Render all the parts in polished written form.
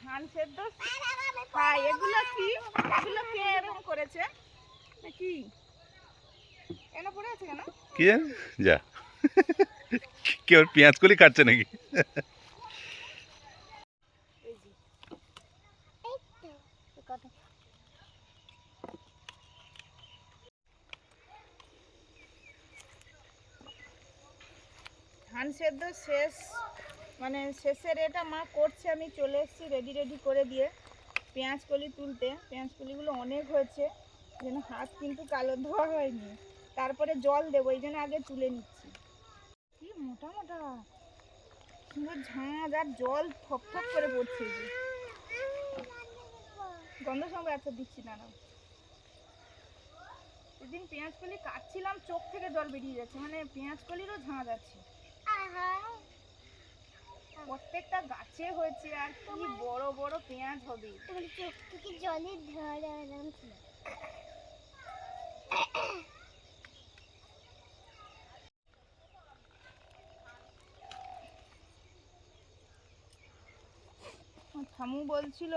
ধান সেদ্ধ খাই। এগুলো কি? এগুলো কে এরকম করেছে নাকি? কেন পড়ে আছে কেন? কি যা কেউ পেঁয়াজ কলি কাটছে নাকি? ধান সেদ্ধ শেষ, মানে শেষের এটা মা করছে, আমি চলে এসেছি রেডি করে দিয়ে পেঁয়াজ কলি তুলতে। পেঁয়াজ কলিগুলো অনেক হয়েছে, যেন হাত কিন্তু কালো ধোয়া হয়নি। তারপরে জল দেবো, এই জন্য আগে তুলে নিচ্ছি। কি মোটা মোটা সুন্দর ঝাঁঝ, আর জল থপ থপ করে পড়ছে। গন্ধ সঙ্গে আচ্ছা দিচ্ছি না। সেদিন পেঁয়াজ কলি কাটছিলাম, চোখ থেকে জল বেরিয়ে যাচ্ছে, মানে পেঁয়াজ কলিরও ঝাঁঝ আছে। প্রত্যেকটা গাছে হয়েছে, আর কি বড় বড় পেঁয়াজ হবে। চোখ থেকে জলের ধার আরামছে। ঠামু বলছিল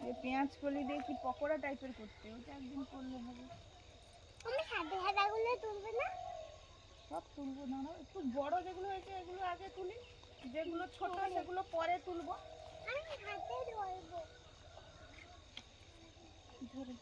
যে পেঁয়াজ কলি দিয়ে কি পকোড়া টাইপের করতে, ওটা একদিন করলে হবে। তুমি সাদা সাদাগুলো তুলবে না? সব তুলবো না, একটু বড় যেগুলো হয়েছে এগুলো আগে তুলি, যেগুলো ছোট সেগুলো পরে তুলবো। আমি হাতে ধরবো। ধরে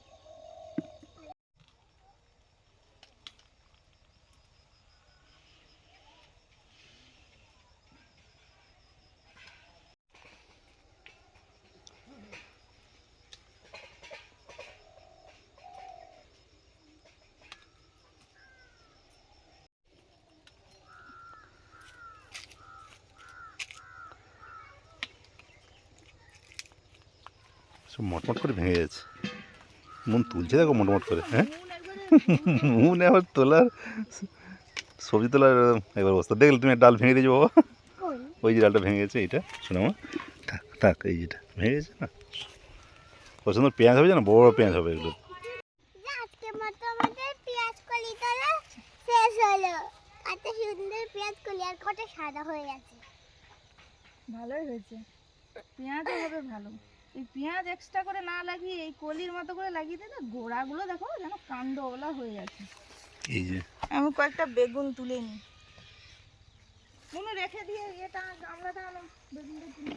সব মটমট করে ভেঙে যাচ্ছে। মন তুলছে দেখো মোটমট করে। হ্যাঁ মন আবার তোলার, সবজি তোলার একবার অবস্থা দেখলে তুমি ডাল ভেঙে দিয়েছো বাবা। ওই যে ডালটা ভেঙে গেছে, এইটা শোনো মা, থাক থাক, এই যেটা ভেঙে গেছে না, কত সুন্দর পেঁয়াজ হবে, না বড় বড় পেঁয়াজ হবে এগুলো। পেঁয়াজ কলি তোলা শেষ হলো, কত সুন্দর পেঁয়াজ কলি, আর কত সাদা হয়ে গেছে। ভালোই হয়েছে, পেঁয়াজও হবে ভালো। এই পেঁয়াজ এক্সট্রা করে না লাগিয়ে এই কলির মতো করে লাগিয়ে দিলে গোড়াগুলো দেখো যেন কাণ্ডওয়ালা হয়ে গেছে। এই যে আমি কয়েকটা বেগুন তুলে নিই, মনে রেখে দিয়ে এটা গামলাটা আনো, বেগুনটা তুলে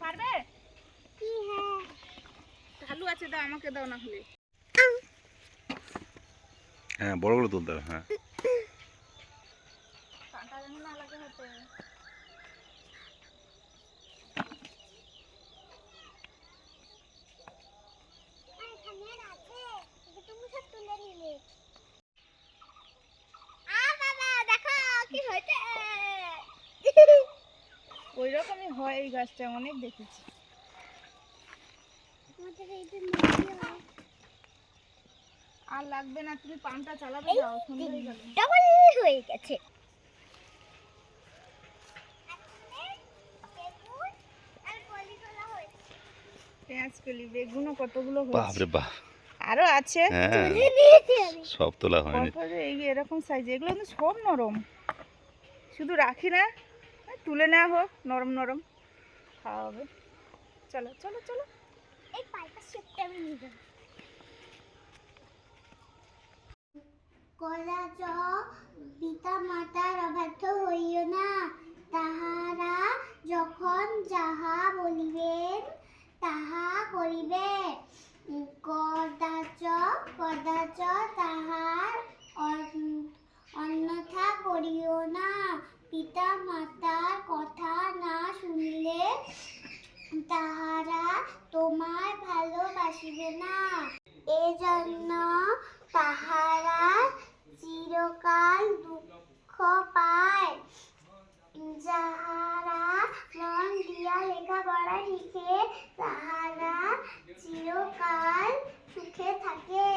পারবে কি? হ্যাঁ ঢালু আছে, দাও আমাকে, দাও না হলে। হ্যাঁ বড়গুলো তুলতে হবে। হ্যাঁ কাঁটা যেন না লাগে হাতে। ওই রকমই হয় এই গাছটা, অনেক দেখেছি। আর লাগবে না, তুমি পাম্পটা চালাবে, যাও, সন্ধ্যা হয়ে গেছে। পেঁয়াজ কলি, বেগুনও কতগুলো হয়েছে। বাপরে বাপ, আরো আছে, হ্যাঁ সব তোলা হয়নি। এই এরকম সাইজ, এগুলো কিন্তু সব নরম, শুধু রাখি না, তুলে নেওয়া হোক, নরম নরম খাওয়া হবে। চলো চলো চলো, এই পাইপটা সেটটা আমি নিয়ে যাব। কলা চ পিতা মাতার অবাধ্য হইও না, তাহারা যখন যাহা বলিবেন তাহা করিবে। কদাচ তাহার অন্যথা করিও না, পিতা মাতার কথা না শুনলে তাহারা তোমার ভালোবাসিবে না। এজন্য তাহারা চিরকাল দুঃখ পায়। যাহারা মন দিয়া লেখাপড়া শিখে তাহারা চিরকাল সুখে থাকে।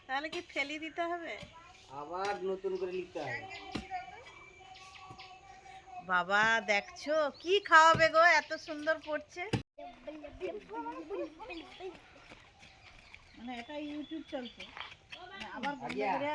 তাহলে কি ফেলে দিতে হবে, আবার নতুন করে লিখতে হবে? বাবা দেখছো কি খাওয়াবে গো, এত সুন্দর পড়ছে। মানে এটা ইউটিউব চলছে, মানে আবার বন্ধ করে।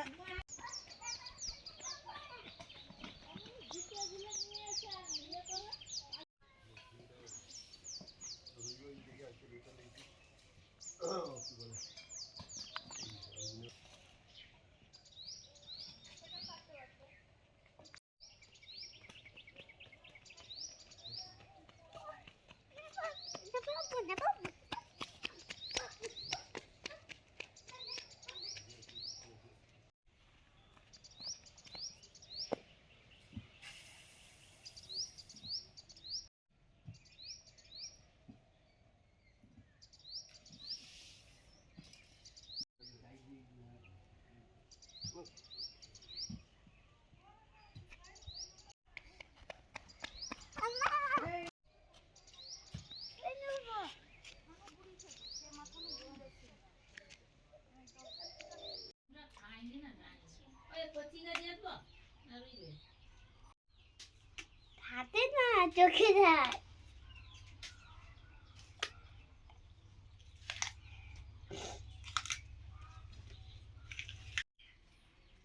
হাতে না চোখে যায়।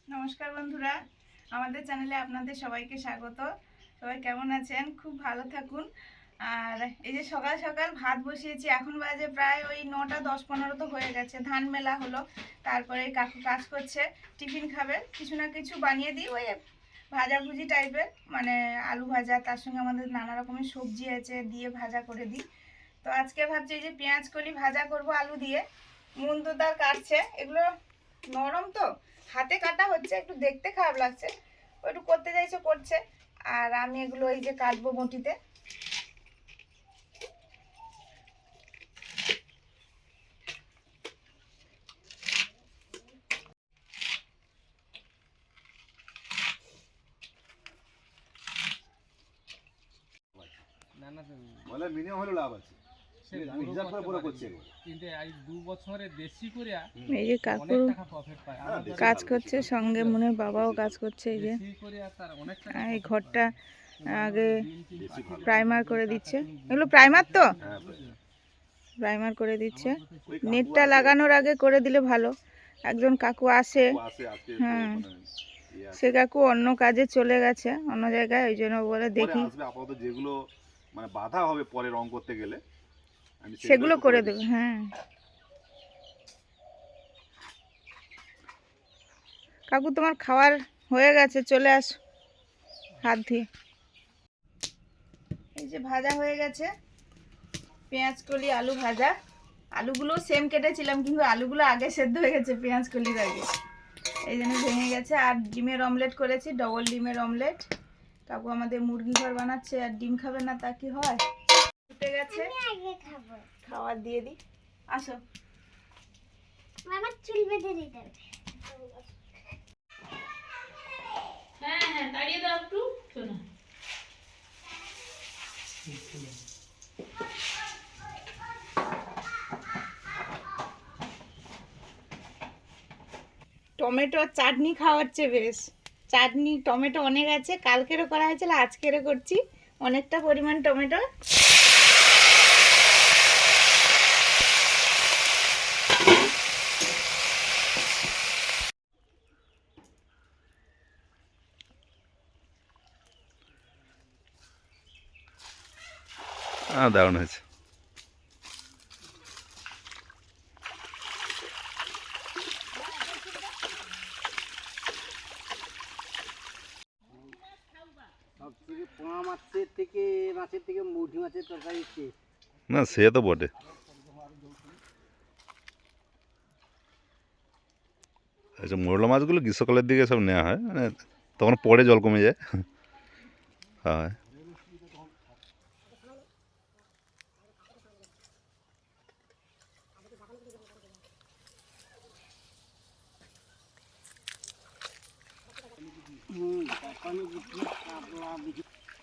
নমস্কার বন্ধুরা, আমাদের চ্যানেলে আপনাদের সবাইকে স্বাগত। সবাই কেমন আছেন? খুব ভালো থাকুন। আর এই যে সকাল সকাল ভাত বসিয়েছি, এখন বাজে প্রায় ওই 9টা 10-15 তো হয়ে গেছে। ধান মেলা হলো, তারপরে কাকু কাজ করছে, টিফিন খাবে, কিছু না কিছু বানিয়ে দিই, ওই ভাজাভুজি টাইপের, মানে আলু ভাজা, তার সঙ্গে আমাদের নানা রকমের সবজি আছে, দিয়ে ভাজা করে দিই। তো আজকে ভাবছি এই যে পেঁয়াজ কলি ভাজা করব আলু দিয়ে। মুনতুদার কাটছে, এগুলো নরম তো, হাতে কাটা হচ্ছে, একটু দেখতে খারাপ লাগছে, ও একটু করতে চাইছে করছে। আর আমি এগুলো এই যে কাটবো বটিতে। বলে মিনিমাম হলো লাভ আছে, আমি হিসাব করে পুরো করছি কিন্তু এই 2 বছরে বেশি করে এই যে অনেক কাকু টাকা প্রফিট পায়। আমাদের কাজ করছে, সঙ্গে মনের বাবাও কাজ করছে। এই যে বেশি করে তার অনেক টাকা এই profit ঘরটা পায়। আগে বেশি ভালো। প্রাইমার করে দিচ্ছে। এগুলো প্রাইমার তো, হ্যাঁ, প্রাইমার করে দিচ্ছে। ওই কাকু নেটটা আছে, লাগানোর আগে করে দিলে ভালো। একজন কাকু আসে, কাকু আছে আজকে তো হ্যাঁ, মানে ইয়ে আছে। সে কাকু অন্য কাজে চলে গেছে, অন্য জায়গায়, ওই জন্য বলে পরে দেখি আসবে, আপাতত যেগুলো মানে বাধা হবে পরে রং করতে গেলে আমি সেগুলো একটু করে দিচ্ছি। দেবে। হ্যাঁ, কাকু তোমার খাবার হয়ে গেছে, চলে আস হাত ধুয়ে। এই যে ভাজা হয়ে গেছে, পেঁয়াজ কলি আলু ভাজা। আলুগুলো সেম কেটেছিলাম, কিন্তু আলুগুলো আগে সেদ্ধ হয়ে গেছে পেঁয়াজ কলির আগে, এই জন্য ভেঙে গেছে। আর ডিমের অমলেট করেছি, ডবল ডিমের অমলেট। কাকু আমাদের মুরগি ঘর বানাচ্ছে, আর ডিম খাবে না তা কি হয়? ফুটে গেছে, আগে খাবো। খাবার দিয়ে দিই, আসো। আমার চুল বেঁধে দিতে হবে। হ্যাঁ হ্যাঁ তাড়িয়ে দাও একটু, শোনো। টমেটো চাটনি খাওয়াচ্ছে বেশ। চাটনি টমেটো অনেক আছে, কালকেরও করা হয়েছিল, আজকেরও করছি অনেকটা পরিমাণ টমেটো। দারুণ হয়েছে। সবথেকে পোনা মাছের থেকে মুঠি মাছের তরকারি টেস্ট। না সে তো বটে। আচ্ছা, মোরলা মাছগুলো গ্রীষ্মকালের দিকে সব নেওয়া হয়, মানে তখন পরে জল কমে যায়। হ্যাঁ,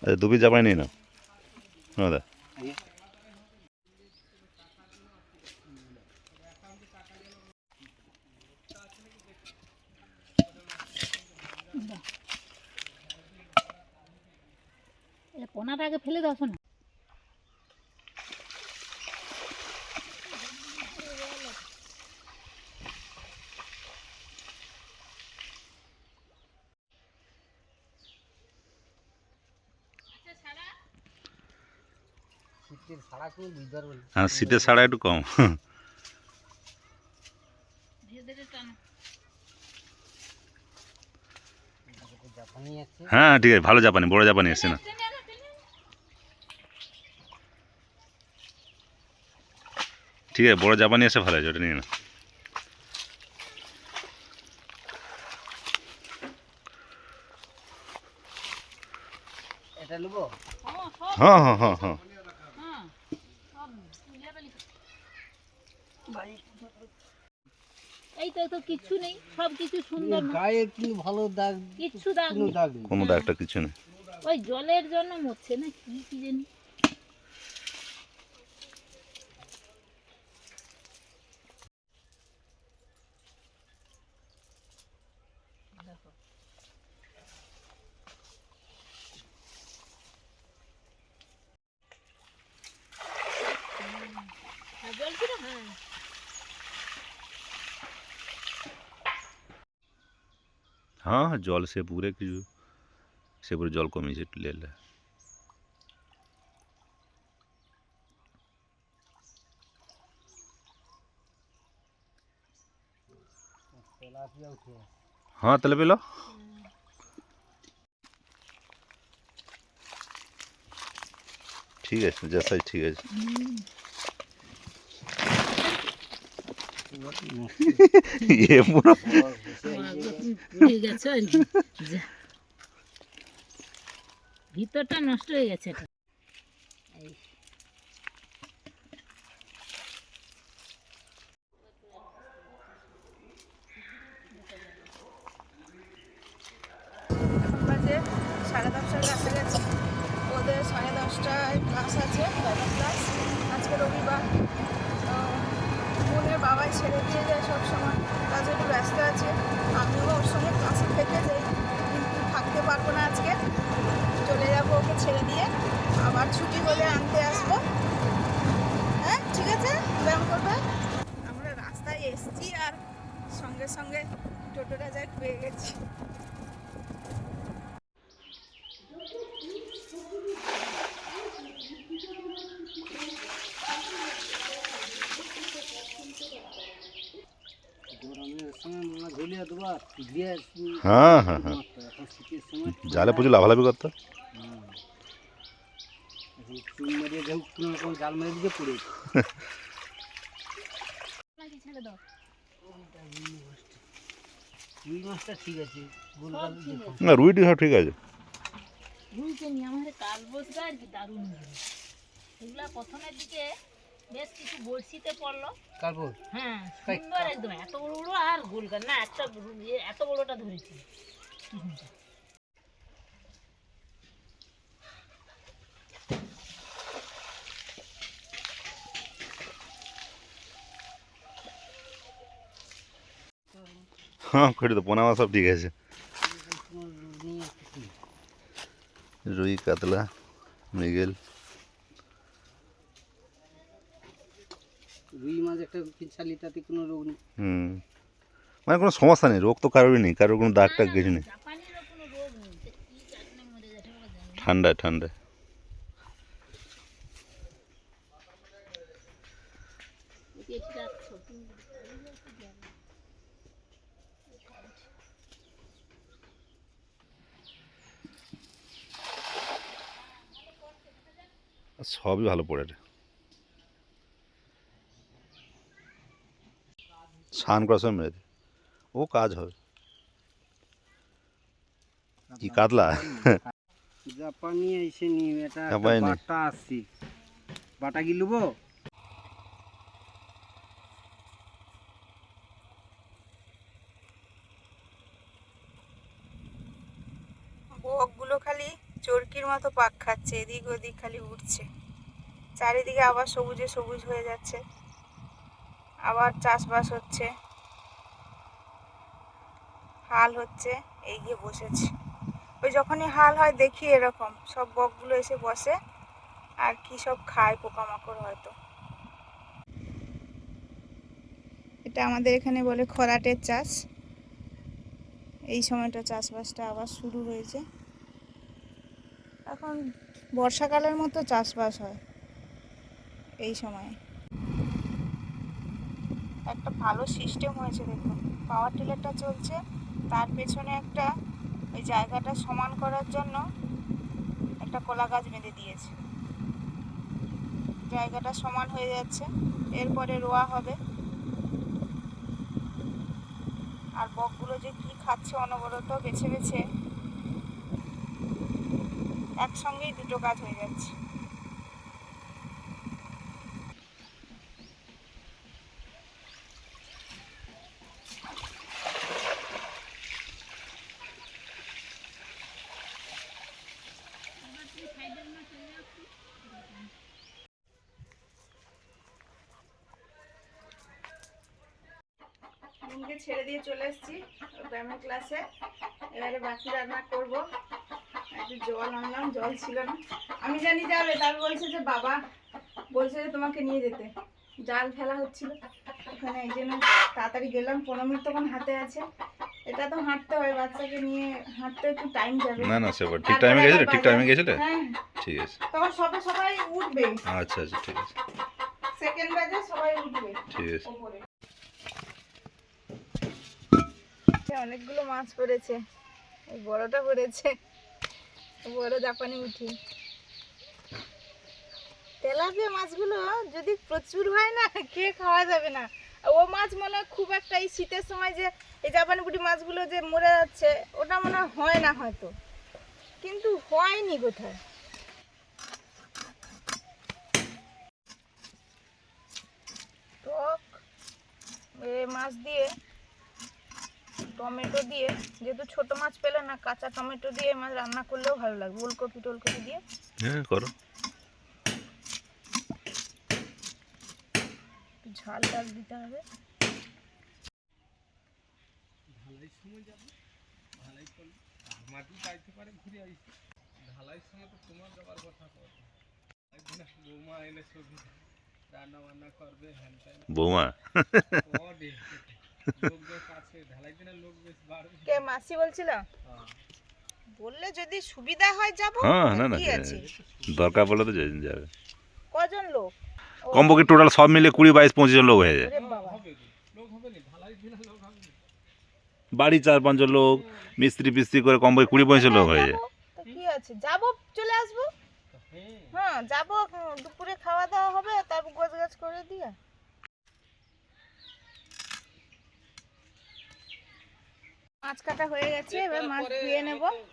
আচ্ছা 2 পিস চাপাই নিই না দাদা। পোনাটা আগে ফেলে দাও শোনা। শীতের ছাড়া কোনো বুঝতে পারবো না। হ্যাঁ শীতের ছাড়া একটু কম। জাপানি আছে। হ্যাঁ ঠিক আছে, ভালো জাপানি, বড় জাপানি এসছে না। ঠিক আছে, বড় জাপানি এসে ভালো আছে, ওটা নিয়ে না। এটা নেবো। হ্যাঁ হ্যাঁ হ্যাঁ হ্যাঁ। এই তো তো কিছু নেই, সব কিছু সুন্দর না, গায়ে কি ভালো দাগ, কিচ্ছু দাগ কোনো নেই। দাগ নেই। কোনো দাগটা কিছু নেই। ওই জলের জন্য মরছে না কি কি জানি। জল ছিল, হ্যাঁ हाँ हाँ, जल से पूरे की से पूरे जल कमी से ले ले। তেলাপিয়া উঠে हाँ तले पे लो। ठीक है, जैसा ही ठीक है। ये पूरा পুড়ে গেছে, যা। ভিতরটা নষ্ট হয়ে গেছে এটা। এই এখন বাজে 10:30টার কাছাকাছি। ওদের 10:30টায় ক্লাস আছে, বাবা ক্লাস। আজকে রবিবার। তো বোনের বাবাই ছেড়ে দিয়ে যায় সব সময়, কাজে একটু ব্যস্ত আছে। আমিও ওর সঙ্গে ক্লাসে থেকে যাই, কিন্তু থাকতে পারবো না আজকে। চলে যাবো ওকে ছেড়ে দিয়ে, আবার ছুটি হলে আনতে আসবো। হ্যাঁ ঠিক আছে, ব্যায়াম করবে। আমরা রাস্তায় এসছি আর সঙ্গে সঙ্গে টোটোটা যাই পেয়ে গেছি। গরমের সময় মনে ঝুলিয়ে দেবো দিয়ে हाँ हाँ हाँ, এখন শীতের সময় जाले पूछो लाभालाभी करता। এখন চুন মারিয়ে যাও, কোনো রকম জাল মেরে দিকে পড়ে নাকি ছেড়ে দাও। রুই মাছটা ঠিক আছে, গোলগাল ঠিক আছে। ना रुई टी ठीक है। রুইতে নিয়ে আমাদের কাল বসবে আর কি, দারুণ হবে। এগুলা প্রথমের দিকে বেশ কিছু বড়শিতে পড়লো, তারপর হ্যাঁ সুন্দর একদম, এত বড় বড় আর গোলগাল না, একটা এত বড়টা ধরেছি। हाँ कर दो, पोना सब ठीक है। रुई कातला मृगेल রুই মাছ একটা পিছালি, তাতে কোনো রোগ নেই। মানে কোনো সমস্যা নেই, রোগ তো কারোরই নেই, কারোর কোনো দাগ টাগ কিছু নেই। জাপানিরও কোনো রোগ নেই, তা কি কারণে মরে যাচ্ছে আমরা জানি না। ঠান্ডায় ঠান্ডায় এটি একটু রাখছো, তুমি সবই ভালো পড়ে রে। স্নান করার সময় মেরে দে, ও কাজ হবে। কি কাতলা? জাপানি এসে নি, এটা জাপানি নেই। বাটা আসছি, বাটা কি লুবো? বকগুলো খালি চরকির মতো পাক খাচ্ছে, এদিক ওদিক খালি উঠছে। চারিদিকে আবার সবুজে সবুজ হয়ে যাচ্ছে, আবার চাষবাস হচ্ছে, হাল হচ্ছে। এই গিয়ে বসেছে, ওই যখনই হাল হয় দেখি এরকম সব বকগুলো এসে বসে আর কি সব খায় পোকামাকড় হয়তো। এটা আমাদের এখানে বলে খরাটের চাষ। এই সময়টা চাষবাসটা আবার শুরু হয়েছে। এখন বর্ষাকালের মতো চাষবাস হয় এই সময়ে। একটা ভালো সিস্টেম হয়েছে দেখুন, পাওয়ার টিলারটা চলছে, তার পেছনে একটা ওই জায়গাটা সমান করার জন্য একটা কলা গাছ বেঁধে দিয়েছে। জায়গাটা সমান হয়ে যাচ্ছে, এরপরে রোয়া হবে। আর বকগুলো যে কি খাচ্ছে অনবরত বেছে বেছে, একসঙ্গেই দুটো কাজ হয়ে যাচ্ছে। নুনকে ছেড়ে দিয়ে চলে এসেছি ব্যায়ামের ক্লাসে। এবারে বাকি রান্না করব। একটু জল আনলাম, জল ছিল না, আমি জানি যাবে, তার বলছে যে বাবা বলছে যে তোমাকে নিয়ে যেতে, জাল ফেলা হচ্ছিল ওখানে, এই জন্য তাড়াতাড়ি গেলাম। 15 মিনিট তখন হাতে আছে, এটা তো হাঁটতে হয়, বাচ্চাকে নিয়ে হাঁটতে একটু টাইম যাবে। না না সেবার ঠিক টাইমে গেছিলে, ঠিক টাইমে গেছিলে। হ্যাঁ ঠিক আছে, তখন সবাই উঠবে, আচ্ছা আচ্ছা ঠিক আছে, সেকেন্ড ব্যাচে সবাই উঠবে ঠিক আছে। ওপরে। অনেকগুলো মাছ পড়েছে, এই বড়টা পড়েছে, বড় জাপানি উঠি। তেলাপিয়া মাছগুলো যদি প্রচুর হয় না, খেয়ে খাওয়া যাবে না। ও মাছ মনে হয় খুব একটা, এই শীতের সময় যে এই জাপানি পুঁটি মাছগুলো যে মরে যাচ্ছে, ওটা মনে হয় না হয়তো, কিন্তু হয়নি কোথায়। টক মাছ দিয়ে, টমেটো দিয়ে, যেহেতু ছোট মাছ পেলে না, কাঁচা টমেটো দিয়ে মাছ রান্না করলেও ভালো লাগবে, ওলকপি টোলকপি দিয়ে। হ্যাঁ করো। একটু ঝাল টাল দিতে হবে। ঢালাই সময় যাবে, ঢালাই করলে মাটি চাইতে পারে ঘুরে আসছে। ঢালাই সময় তো তোমার যাবার কথা কত, একদিন বৌমা এলে ছবি রান্না বান্না করবে, হ্যান ত্যান বৌমা অডে লোক বেশ আছে, ঢালাই দিনের লোক বেশ বাড়বে। কে মাসি বলছিল? হ্যাঁ বললে যদি সুবিধা হয় যাব। হ্যাঁ না না কি আছে, দরকার পড়লে তো যাবে। কজন লোক? কমপক্ষে টোটাল সব মিলে 20, 22, 25 জন লোক হয়ে যায়। ওরে বাবা, হবে গো, লোক হবে না, ঢালাই দিনের লোক হবে না। বাড়ি 4-5 জন লোক, মিস্ত্রি পিস্ত্রি করে কমপক্ষে 20-25 জন লোক হয়ে যায়। যাবো, তো কি আছে, যাব চলে আসবো। হ্যাঁ হ্যাঁ যাব, দুপুরে খাওয়া দাওয়া হবে, তারপর গোছ গাছ করে দিয়ে। মাছ কাটা হয়ে গেছে, এবার মাছ তারপরে ধুয়ে নেব। হয়তো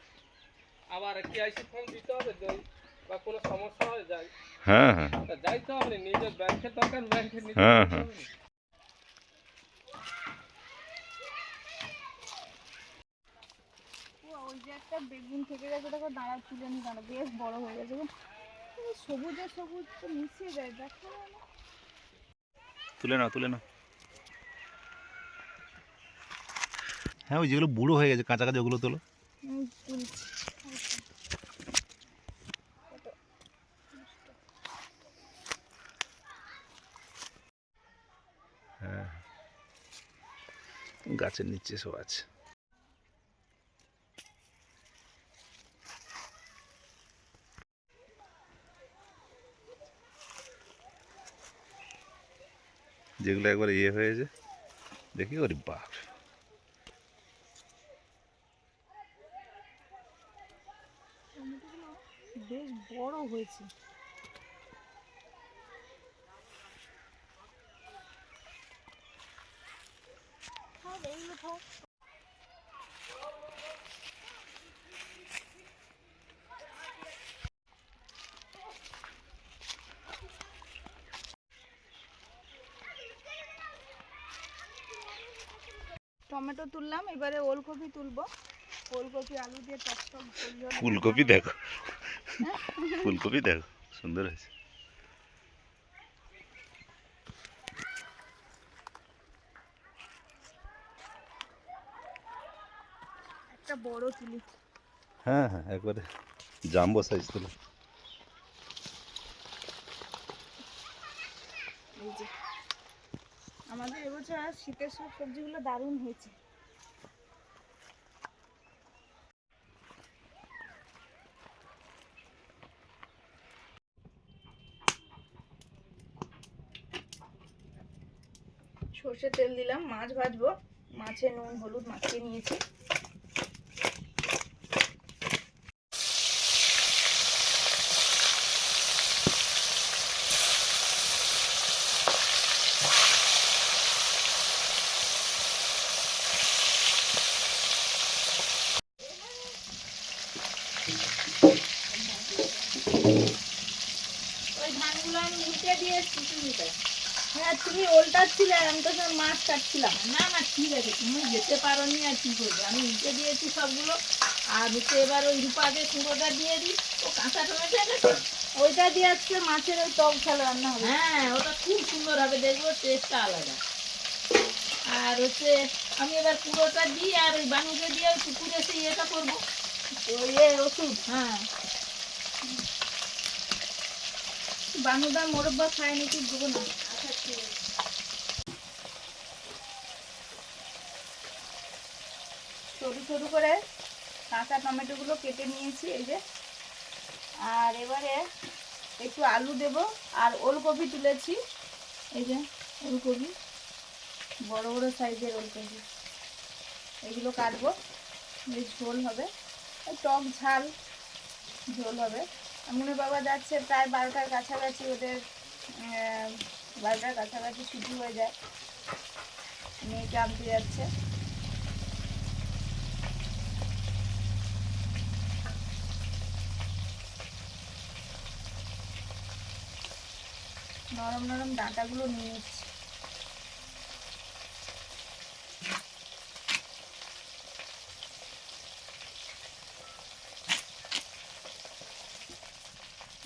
আবার কেআইসি ফর্ম দিতে হবে, যদি বা কোনো সমস্যা হয়ে যায় হ্যাঁ হ্যাঁ তা যাইতে হবে না, নিজের ব্যাংকের দরকার ব্যাংকের নিজে হ্যাঁ, করতে হ্যাঁ। হবে না। ওই যে একটা বেগুন থেকে গেছে, দেখো দাঁড়া, তুলে নি, দাঁড়া, বেশ বড় হয়ে গেছে গো। এই সবুজে সবুজ তো মিশে যায়, দেখো না। তুলে নাও তুলে নাও। হ্যাঁ ওই যেগুলো বুড়ো হয়ে গেছে কাঁচা কাঁচা ওগুলো তোলো। তুলছি। হ্যাঁ গাছের নিচে সব আছে। যেগুলো একবার ইয়ে হয়েছে দেখি, ওরে বাপ, বেশ বড় হয়েছে। টমেটো তুললাম, এবারে ওলকপি তুলবো। ওলকপি আলু দিয়ে টক টক ঝোল ঝোল। ফুলকপি দেখো, ফুলকপি দেখো সুন্দর হয়েছে। একটা বড় তুলি। হ্যাঁ হ্যাঁ, একবারে জাম্বো সাইজ তোলা। এই যে আমাদের এবছর শীতের সব সবজিগুলো দারুণ হয়েছে। সর্ষের তেল দিলাম, মাছ ভাজবো। মাছে নুন হলুদ মাখিয়ে নিয়েছি। ওই ধানগুলো আমি উল্টে দিয়ে এসছি চুনিতে। হ্যাঁ তুমি ওল্টাচ্ছিলে, আমি তো সব মাছ কাটছিলাম। না না ঠিক আছে, তুমি যেতে পারো নি আর কি করবে, আমি উঠে দিয়েছি সবগুলো। আর হচ্ছে এবার ওই রূপাকে কুঁড়োটা দিয়ে দিই, ও কাঁচা টমেটো এনেছে। ওইটা দিয়ে আজকে মাছের ওই টক ঝাল রান্না হবে। হ্যাঁ ওটা খুব সুন্দর হবে, দেখবো টেস্টটা আলাদা। আর হচ্ছে আমি এবার কুঁড়োটা দিই আর ওই বানুকে দিয়ে ওই পুকুরে সেই ইয়েটা করবো, ওই ওষুধ হ্যাঁ। বানুদা মোরব্বা খায় নাকি দেবো না। আচ্ছা ঠিক আছে। সরু সরু করে কাঁচা টমেটোগুলো কেটে নিয়েছি এই যে। আর এবারে একটু আলু দেব আর ওলকপি তুলেছি এই যে, ওলকপি বড় বড় সাইজের ওলকপি, এগুলো কাটবো। বেশ ঝোল হবে, ওই টক ঝাল ঝোল হবে। মনে বাবা যাচ্ছে প্রায় 12টার কাছাকাছি, ওদের 12টার কাছাকাছি ছুটি হয়ে যায়, মেয়েকে আনতে যাচ্ছে। নরম নরম ডাঁটাগুলো নিয়ে নিচ্ছি।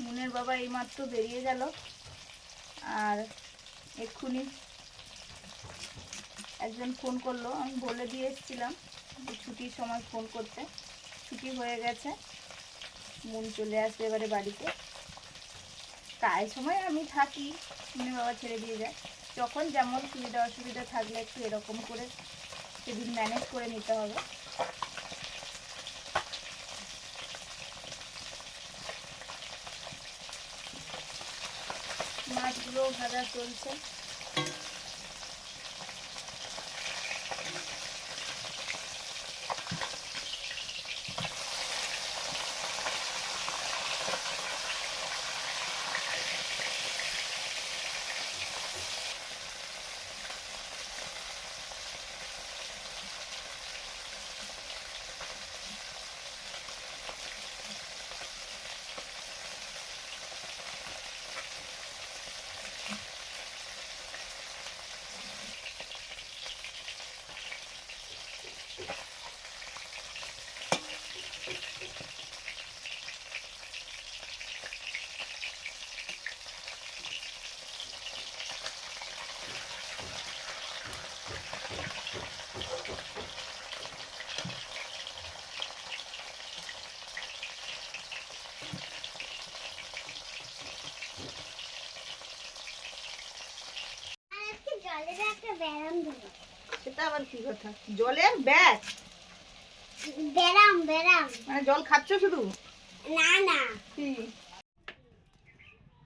মুনের বাবা এইমাত্র বেরিয়ে গেল, আর এক্ষুনি একজন ফোন করলো, আমি বলে দিয়ে এসেছিলাম যে ছুটির সময় ফোন করতে। ছুটি হয়ে গেছে, মুন চলে আসবে এবারে বাড়িতে। প্রায় সময় আমি থাকি, মুনের বাবা ছেড়ে দিয়ে যায়। যখন যেমন সুবিধা অসুবিধা থাকলে একটু এরকম করে সেদিন ম্যানেজ করে নিতে হবে। মাছগুলো ভাজা চলছে। আর আজকে জলের একটা ব্যায়াম দিল। সেটা আবার কি কথা? জলের ব্যাগ ব্যায়াম ব্যায়াম মানে জল খাচ্ছ শুধু? না না, কি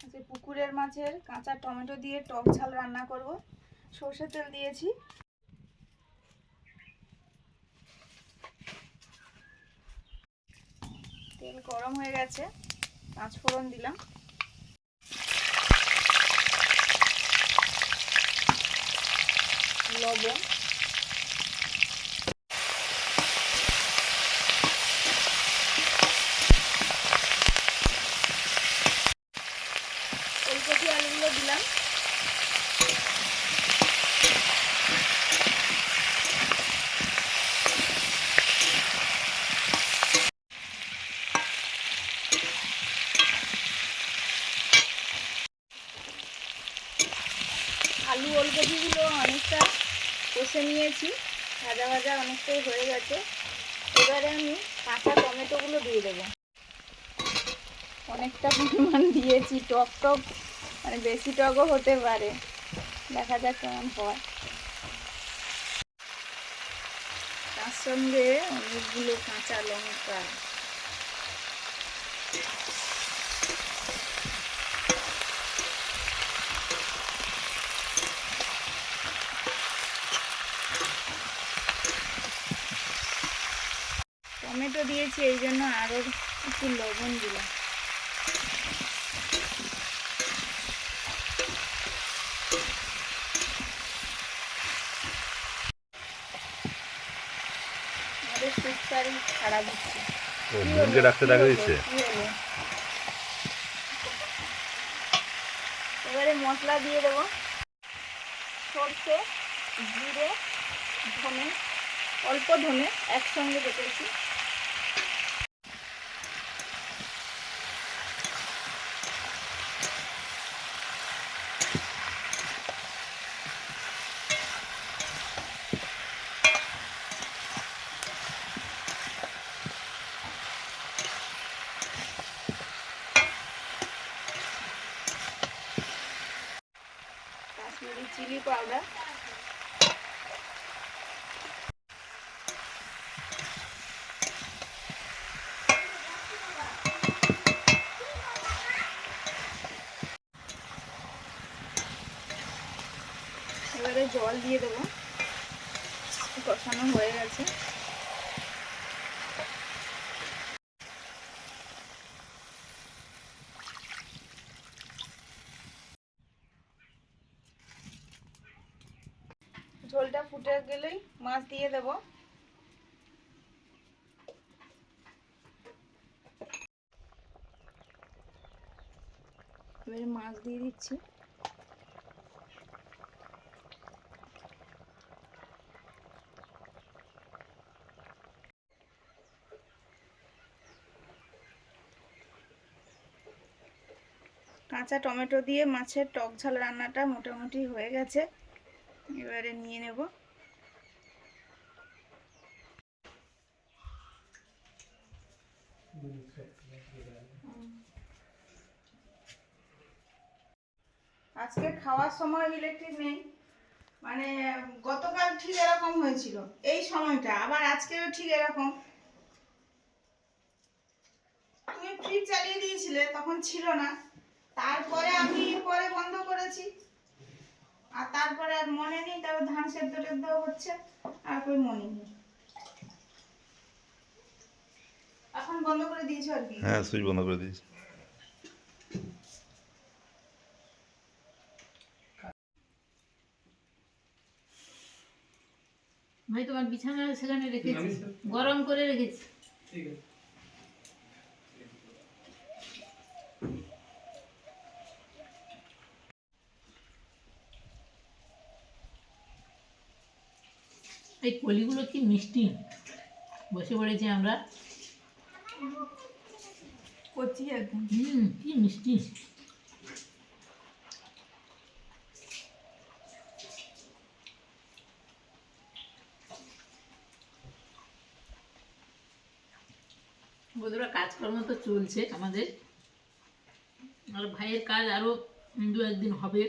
আজকে পুকুরের মাছের কাঁচা টমেটো দিয়ে টক ঝাল রান্না করব। সর্ষের তেল দিয়েছি, তেল গরম হয়ে গেছে, 5 ফোড়ন দিলাম। লবণ, ফুলকপি আলুগুলো দিলাম। আলু ওলকপিগুলো অনেকটা কষে নিয়েছি, ভাজা ভাজা অনেকটাই হয়ে গেছে। এবারে আমি কাঁচা টমেটোগুলো দিয়ে দেবো। অনেকটা পরিমাণ দিয়েছি, টক টক মানে বেশি টকও হতে পারে, দেখা যাক কেমন হয়। তার সঙ্গে অনেকগুলো কাঁচা লঙ্কা, টমেটো দিয়েছি এই জন্য আরও একটু লবণ দিলাম। আমাদের সুপারি ছাড়া দিচ্ছি। ও নুনকে ডাকতে ডাকা দিচ্ছে। কি হলো? এবারে মশলা দিয়ে দেবো, সরষে, জিরে, ধনে, অল্প ধনে একসঙ্গে বেটেছি। কাশ্মীরি চিলি পাউডার, এবারে জল দিয়ে দেবো। কষানো হয়ে গেছে। ঝোলটা ফুটে গেলেই মাছ দিয়ে দেবো। এবারে মাছ দিয়ে দিচ্ছি। কাঁচা টমেটো দিয়ে মাছের টক ঝাল রান্নাটা মোটামুটি হয়ে গেছে। এবারে নিয়ে নেব। আজকে খাওয়ার সময় ইলেকট্রিক নেই, মানে গতকাল ঠিক এরকম হয়েছিল এই সময়টা, আবার আজকেও ঠিক এরকম। তুমি ফ্রিজ চালিয়ে দিয়েছিলে, তখন ছিল না, তারপরে আমি পরে বন্ধ করেছি, আর তারপরে আর মনে নেই, তারপর ধান সেদ্ধ টেদ্ধ হচ্ছে, আর কই মনে নেই, এখন বন্ধ করে দিয়েছো আর কি। হ্যাঁ, সুইচ বন্ধ করে দিয়েছি। ভাই তোমার বিছানা সেখানে রেখেছি, গরম করে রেখেছি। ঠিক আছে। এই কলিগুলো কি মিষ্টি, বসে পড়েছি আমরা, কচি একদম। কি মিষ্টি। বন্ধুরা, কাজকর্ম তো চলছে আমাদের, আর ভাইয়ের কাজ আরো 2-1 দিন হবে।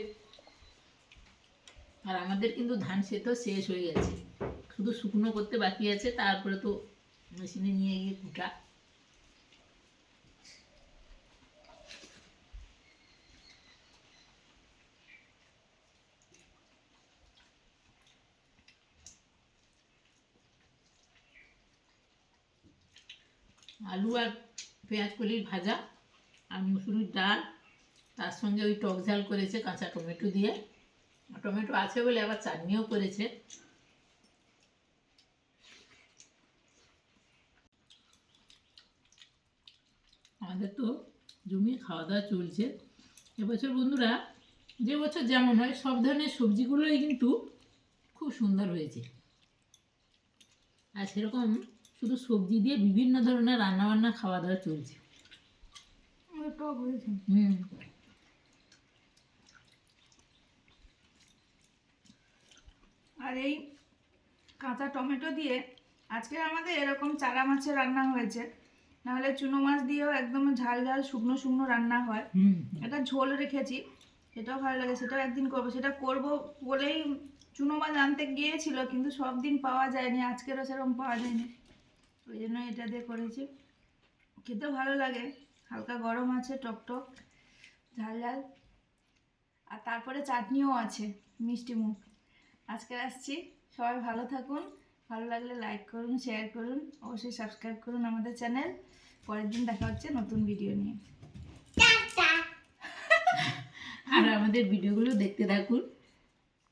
আর আমাদের কিন্তু ধান সেদ্ধ শেষ হয়ে গেছে, শুধু শুকনো করতে বাকি আছে, তারপরে তো মেশিনে নিয়ে গিয়ে কুটা। আলু আর পেঁয়াজ কলির ভাজা আর মুসুরির ডাল, তার সঙ্গে ওই টক ঝাল করেছে কাঁচা টমেটো দিয়ে, টমেটো আছে বলে আবার চাটনিও করেছে। আমাদের তো জমিয়ে খাওয়া দাওয়া চলছে। এবছর বন্ধুরা, যে বছর যেমন হয়, সব ধরনের সবজিগুলোই কিন্তু খুব সুন্দর হয়েছে। আর সেরকম শুধু সবজি দিয়ে বিভিন্ন ধরনের রান্নাবান্না খাওয়া দাওয়া চলছে। টক হয়েছে। আর এই কাঁচা টমেটো দিয়ে আজকে আমাদের এরকম চারা মাছের রান্না হয়েছে, নাহলে চুনো মাছ দিয়েও একদম ঝাল ঝাল শুকনো শুকনো রান্না হয়। এটা ঝোল রেখেছি, সেটাও ভালো লাগে, সেটাও একদিন করবো। সেটা করব বলেই চুনো মাছ আনতে গিয়েছিল, কিন্তু সব দিন পাওয়া যায়নি, আজকেরও সেরকম পাওয়া যায়নি, ওই জন্য এটা দিয়ে করেছি। খেতে ভালো লাগে, হালকা গরম আছে, টকটক ঝাল ঝাল। আর তারপরে চাটনিও আছে, মিষ্টি মুখ। আজকে আসছি, সবাই ভালো থাকুন, ভালো লাগলে লাইক করুন, শেয়ার করুন, অবশ্যই সাবস্ক্রাইব করুন আমাদের চ্যানেল। পরের দিন দেখা হচ্ছে নতুন ভিডিও নিয়ে। টাটা। আর আমাদের ভিডিওগুলো দেখতে থাকুন।